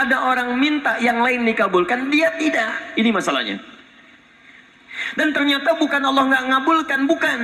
ada orang minta yang lain dikabulkan, dia tidak. Ini masalahnya. Dan ternyata bukan Allah nggak ngabulkan, bukan.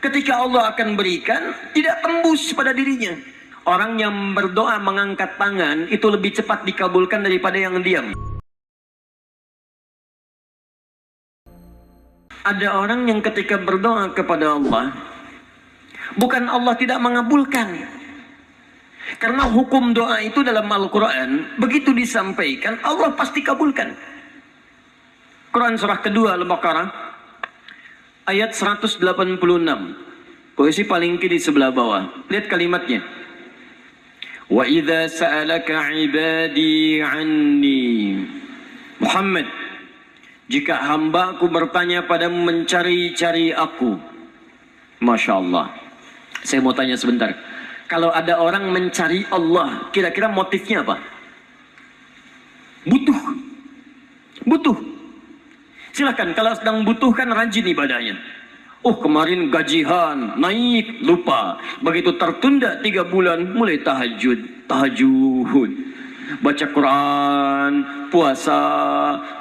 Ketika Allah akan berikan, tidak tembus pada dirinya. Orang yang berdoa mengangkat tangan itu lebih cepat dikabulkan daripada yang diam. Ada orang yang ketika berdoa kepada Allah, bukan Allah tidak mengabulkan. Karena hukum doa itu dalam Al-Quran, begitu disampaikan, Allah pasti kabulkan. Quran surah kedua Al-Baqarah, ayat 186. Posisi paling kiri sebelah bawah. Lihat kalimatnya. Wa idza sa'alaka 'ibadi 'anni. Muhammad, jika hambaku bertanya padamu mencari-cari aku. Masya Allah. Saya mau tanya sebentar. Kalau ada orang mencari Allah, kira-kira motifnya apa? Butuh. Butuh. Silakan, kalau sedang butuhkan rajin ibadahnya. Oh, kemarin gajian, naik, lupa. Begitu tertunda 3 bulan, mulai tahajud. Baca Quran, puasa,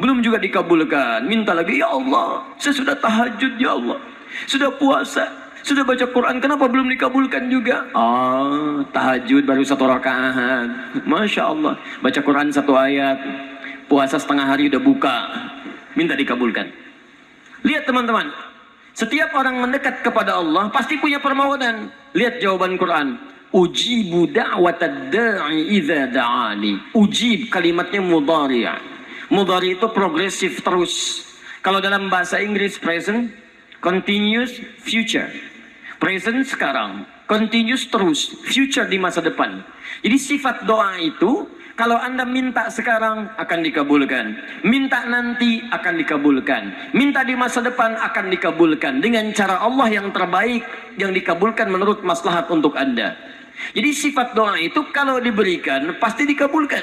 belum juga dikabulkan. Minta lagi, ya Allah, saya sudah tahajud, ya Allah. Sudah puasa, sudah baca Quran, kenapa belum dikabulkan juga? Tahajud baru 1 rakaat. Masya Allah. Baca Quran 1 ayat, puasa setengah hari udah buka. Minta dikabulkan. Lihat teman-teman, setiap orang mendekat kepada Allah pasti punya permohonan. Lihat jawaban Quran. Ujibu da'watad da'i idza da'ani. Ujib kalimatnya mudhari'. Mudhari' itu progresif terus. Kalau dalam bahasa Inggris present, continuous, future. Present sekarang, continuous terus, future di masa depan. Jadi sifat doa itu, kalau Anda minta sekarang akan dikabulkan, minta nanti akan dikabulkan, minta di masa depan akan dikabulkan dengan cara Allah yang terbaik, yang dikabulkan menurut maslahat untuk Anda. Jadi sifat doa itu kalau diberikan pasti dikabulkan.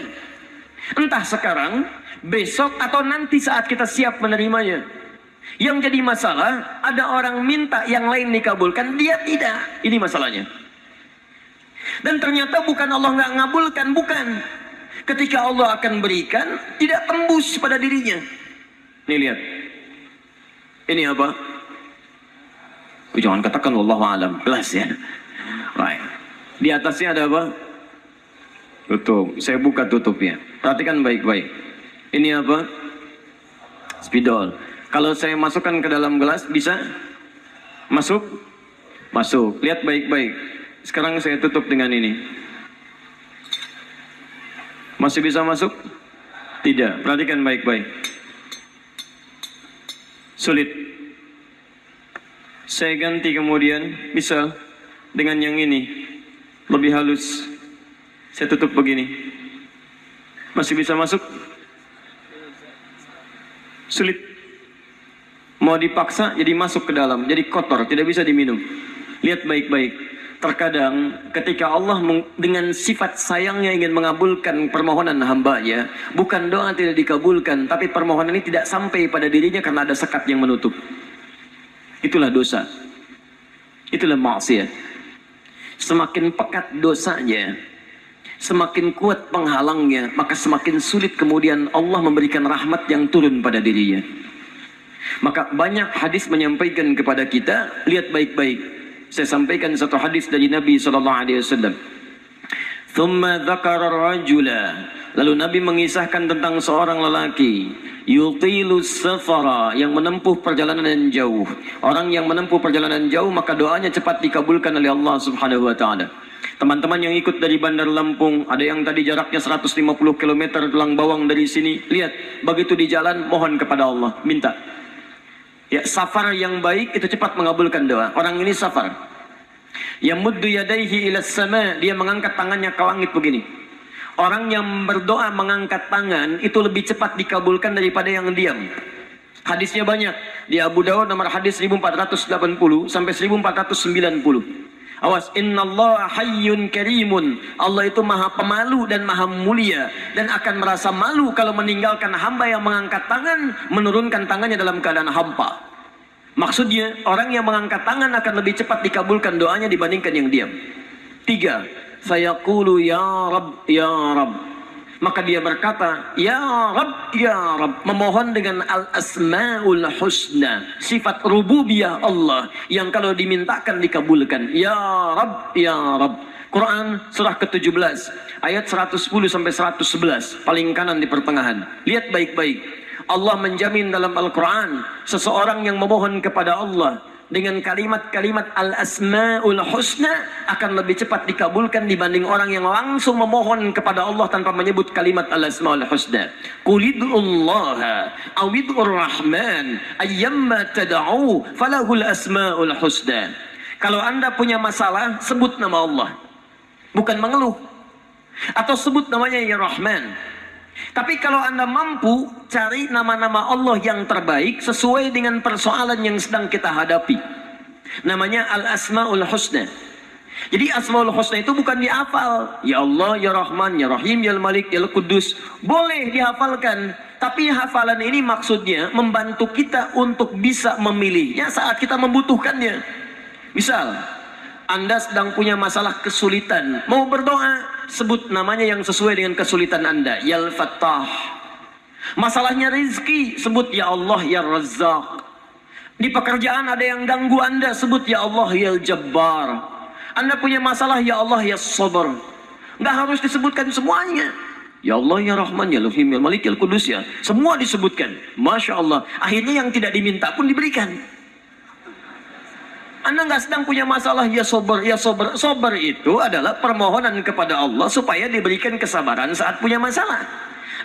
Entah sekarang, besok atau nanti saat kita siap menerimanya. Yang jadi masalah, ada orang minta yang lain dikabulkan, dia tidak. Ini masalahnya. Dan ternyata bukan Allah nggak ngabulkan, bukan. Ketika Allah akan berikan, tidak tembus pada dirinya. Nih lihat. Ini apa? Jangan katakan wallahu alam, jelas ya. Right. Di atasnya ada apa? Tutup. Saya buka tutupnya. Perhatikan baik-baik. Ini apa? Spidol. Kalau saya masukkan ke dalam gelas, bisa? Masuk? Masuk. Lihat baik-baik. Sekarang saya tutup dengan ini. Masih bisa masuk? Tidak. Perhatikan baik-baik. Sulit. Saya ganti kemudian, misal dengan yang ini. Lebih halus. Saya tutup begini. Masih bisa masuk? Sulit. Mau dipaksa jadi masuk ke dalam, jadi kotor, tidak bisa diminum. Lihat baik-baik. Terkadang ketika Allah dengan sifat sayangnya ingin mengabulkan permohonan hambanya, bukan doa tidak dikabulkan, tapi permohonan ini tidak sampai pada dirinya karena ada sekat yang menutup. Itulah dosa. Itulah maksiat. Semakin pekat dosanya, semakin kuat penghalangnya, maka semakin sulit kemudian Allah memberikan rahmat yang turun pada dirinya. Maka banyak hadis menyampaikan kepada kita, lihat baik-baik. Saya sampaikan satu hadis dari Nabi SAW. Thumma dzakara rajula. Lalu Nabi mengisahkan tentang seorang lelaki, yutilu safara, yang menempuh perjalanan yang jauh. Orang yang menempuh perjalanan jauh, maka doanya cepat dikabulkan oleh Allah Subhanahu wa taala. Teman-teman yang ikut dari Bandar Lampung, ada yang tadi jaraknya 150 km Tulang Bawang dari sini. Lihat, begitu di jalan mohon kepada Allah, minta. Ya, safar yang baik itu cepat mengabulkan doa. Orang ini safar. Yamuddu yadaihi ila sama, dia mengangkat tangannya ke langit begini. Orang yang berdoa mengangkat tangan itu lebih cepat dikabulkan daripada yang diam. Hadisnya banyak. Di Abu Dawud nomor hadis 1480 sampai 1490. Awas, innallaha hayyun karimun. Allah itu maha pemalu dan maha mulia, dan akan merasa malu kalau meninggalkan hamba yang mengangkat tangan, menurunkan tangannya dalam keadaan hampa. Maksudnya, orang yang mengangkat tangan akan lebih cepat dikabulkan doanya dibandingkan yang diam. 3. Fayaqulu ya Rabb, ya Rabb. Maka dia berkata, Ya Rabb, memohon dengan al-asma'ul husna, sifat rububiyah Allah yang kalau dimintakan dikabulkan. Ya Rabb, Ya Rabb. Quran surah ke-17 ayat 110 sampai 111, paling kanan di pertengahan. Lihat baik-baik. Allah menjamin dalam Al-Quran, seseorang yang memohon kepada Allah dengan kalimat-kalimat al-asma'ul husna akan lebih cepat dikabulkan dibanding orang yang langsung memohon kepada Allah tanpa menyebut kalimat al-asma'ul husna. Qulid'ullaha awid'ur rahman ayyamma tada'u falahul asma'ul husna. Kalau Anda punya masalah, sebut nama Allah, bukan mengeluh. Atau sebut namanya ya Rahman. Tapi kalau Anda mampu, cari nama-nama Allah yang terbaik sesuai dengan persoalan yang sedang kita hadapi. Namanya Al-Asma'ul Husna. Jadi Asma'ul Husna itu bukan dihafal. Ya Allah, Ya Rahman, Ya Rahim, Ya Malik, Ya Qudus. Boleh dihafalkan. Tapi hafalan ini maksudnya membantu kita untuk bisa memilihnya saat kita membutuhkannya. Misal, Anda sedang punya masalah kesulitan, mau berdoa, sebut namanya yang sesuai dengan kesulitan Anda. Ya Al-Fattah. Masalahnya rezeki, sebut Ya Allah, Ya Razzaq. Di pekerjaan ada yang ganggu Anda, sebut Ya Allah, Ya Jabbar. Anda punya masalah, Ya Allah, Ya Sabr. Nggak harus disebutkan semuanya. Ya Allah, Ya Rahman, Ya Rahim, Ya Malik, Ya Qudus, ya. Semua disebutkan. Masya Allah. Akhirnya yang tidak diminta pun diberikan. Anda nggak sedang punya masalah, ya sober, ya sober. Sober itu adalah permohonan kepada Allah supaya diberikan kesabaran saat punya masalah.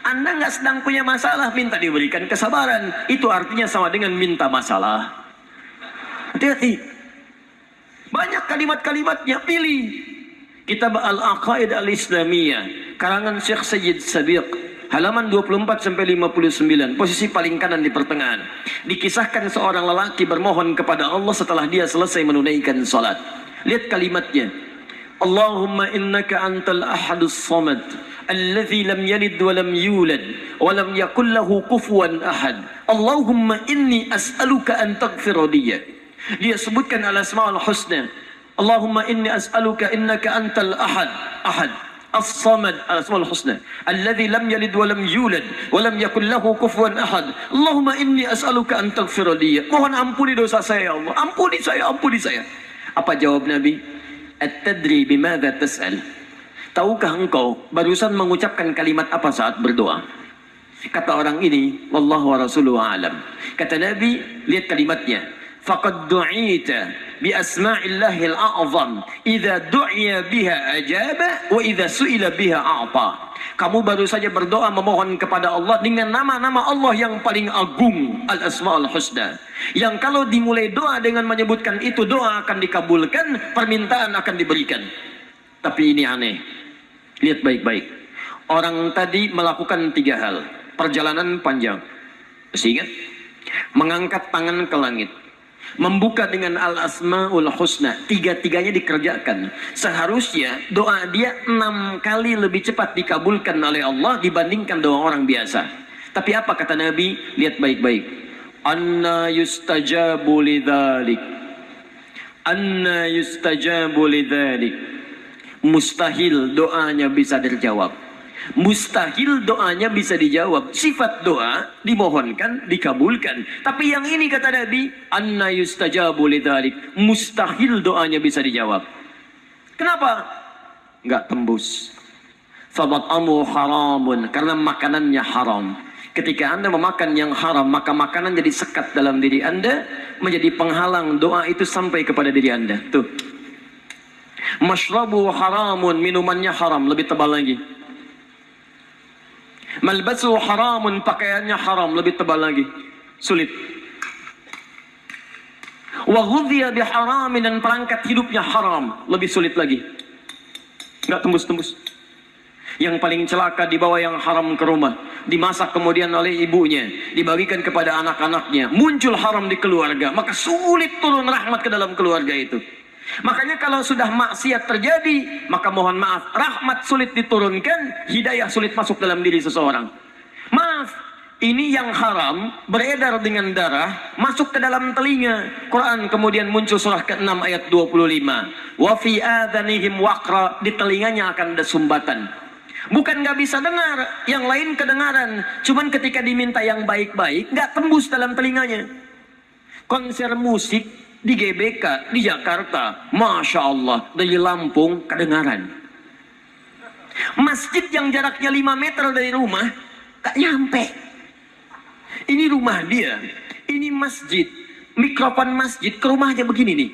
Anda nggak sedang punya masalah, minta diberikan kesabaran. Itu artinya sama dengan minta masalah. Hati-hati. Banyak kalimat-kalimatnya, pilih. Kitab Al-Aqaid Al-Islamiyah, karangan Syekh Sayyid Sabiq, halaman 24 sampai 59, posisi paling kanan di pertengahan. Dikisahkan seorang lelaki bermohon kepada Allah setelah dia selesai menunaikan salat. Lihat kalimatnya. Allahumma innaka antal ahadus samad, alladzi lam yalid wa lam yulad wa lam yakul lahu kufuwan ahad. Allahumma inni as'aluka an taghfira li. Dia sebutkan al-asmaul husna. Allahumma inni as'aluka innaka antal ahad, As-Samad, Al-Asmaul Husna, alladzi lam yalid wa lam yulad wa lam yakul lahu kufuwan ahad. Allahumma inni as'aluka an taghfira li. Mohon ampuni dosa saya, ya Allah. Ampuni saya, ampuni saya. Apa jawab Nabi? At-tadri bimadza tas'al? Tahukah engkau barusan mengucapkan kalimat apa saat berdoa? Kata orang ini, wallahu wa rasuluhu a'lam. Kata Nabi, lihat kalimatnya. Faqad du'ita bi asma'illahil a'zam, idza du'iya biha ajaba wa idza su'ila biha a'ta. Kamu baru saja berdoa memohon kepada Allah dengan nama-nama Allah yang paling agung, Al-Asma'ul Husna, yang kalau dimulai doa dengan menyebutkan itu, doa akan dikabulkan, permintaan akan diberikan. Tapi ini aneh. Lihat baik-baik. Orang tadi melakukan 3 hal. Perjalanan panjang, masih ingat? Mengangkat tangan ke langit, membuka dengan al-asma'ul husna, 3-tiganya dikerjakan. Seharusnya doa dia 6 kali lebih cepat dikabulkan oleh Allah dibandingkan doa orang biasa. Tapi apa kata Nabi? Lihat baik-baik. Anna yustajabu lidzalik. Anna yustajabu lidzalik. Mustahil doanya bisa terjawab. Mustahil doanya bisa dijawab. Sifat doa dimohonkan, dikabulkan. Tapi yang ini kata Nabi, anna yustajabu lidzalik. Mustahil doanya bisa dijawab. Kenapa? Enggak tembus. Fabat'amu haramun, karena makanannya haram. Ketika Anda memakan yang haram, maka makanan jadi sekat dalam diri Anda, menjadi penghalang doa itu sampai kepada diri Anda. Tuh. Mashrabu haramun, minumannya haram, lebih tebal lagi. Malbasu haramun, pakaiannya haram, lebih tebal lagi. Sulit. Wa ghudhiya biharamin, dan perangkat hidupnya haram, lebih sulit lagi. Enggak tembus-tembus. Yang paling celaka, dibawa yang haram ke rumah, dimasak kemudian oleh ibunya, dibagikan kepada anak-anaknya, muncul haram di keluarga, maka sulit turun rahmat ke dalam keluarga itu. Makanya kalau sudah maksiat terjadi, maka mohon maaf, rahmat sulit diturunkan, hidayah sulit masuk dalam diri seseorang. Maaf, ini yang haram beredar dengan darah, masuk ke dalam telinga. Quran kemudian muncul surah ke-6 ayat 25. Wa fi adhanihim waqra, di telinganya akan ada sumbatan. Bukan nggak bisa dengar, yang lain kedengaran. Cuman ketika diminta yang baik-baik, nggak tembus dalam telinganya. Konser musik di GBK, di Jakarta, Masya Allah, dari Lampung, kedengaran. Masjid yang jaraknya 5 meter dari rumah, gak nyampe. Ini rumah dia, ini masjid, mikrofon masjid ke rumahnya begini nih.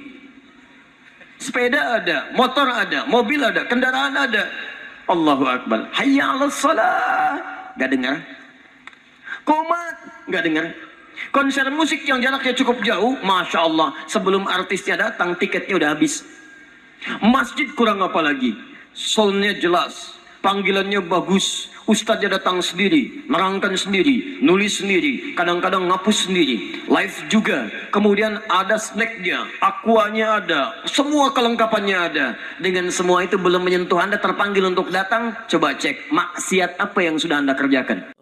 Sepeda ada, motor ada, mobil ada, kendaraan ada. Allahu Akbar. Hayya 'alas shalah. Gak dengar. Qomat, gak dengar. Konser musik yang jaraknya cukup jauh, Masya Allah, sebelum artisnya datang, tiketnya udah habis. Masjid kurang apa lagi? Soundnya jelas, panggilannya bagus, ustadznya datang sendiri, nerangkan sendiri, nulis sendiri, kadang-kadang ngapus sendiri, live juga. Kemudian ada snacknya, aquanya ada, semua kelengkapannya ada. Dengan semua itu belum menyentuh Anda terpanggil untuk datang, coba cek maksiat apa yang sudah Anda kerjakan.